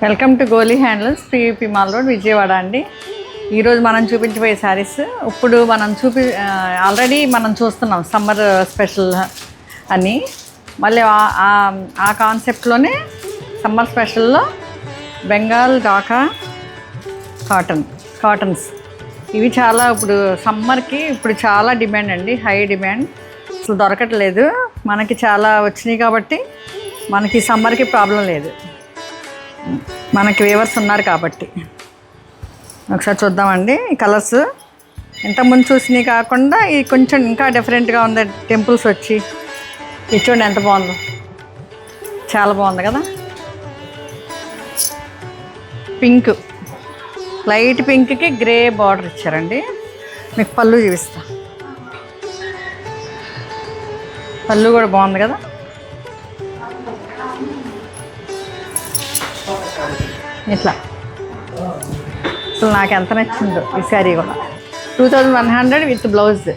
Welcome to Goli handlooms PVP mall road Vijayawada అండి. ఈరోజు మనం చూపించబోయే శారీస్ ఇప్పుడు మనం ఆల్రెడీ మనం చూస్తున్నాం సమ్మర్ స్పెషల్ అని. మళ్ళీ ఆ కాన్సెప్ట్లోనే సమ్మర్ స్పెషల్లో బెంగాల్ డాకా కాటన్స్ ఇవి చాలా ఇప్పుడు సమ్మర్కి ఇప్పుడు చాలా డిమాండ్ అండి, హై డిమాండ్. అసలు దొరకట్లేదు, మనకి చాలా వచ్చినాయి కాబట్టి మనకి సమ్మర్కి ప్రాబ్లం లేదు, మనకి వేవర్స్ ఉన్నారు కాబట్టి. ఒకసారి చూద్దామండి. ఈ కలర్స్ ఇంతకుముందు చూసినవి కాకుండా ఇది కొంచెం ఇంకా డిఫరెంట్గా ఉంది. టెంపుల్స్ వచ్చి ఇది చూడండి ఎంత బాగుందో, చాలా బాగుంది కదా. పింక్, లైట్ పింక్కి గ్రే బార్డర్ ఇచ్చారండి. మీకు పళ్ళు చూపిస్తా, పళ్ళు కూడా బాగుంది కదా. ఇట్లా అసలు నాకు ఎంత నచ్చిందో ఈ శారీ కూడా. 2100 విత్ బ్లౌజ్.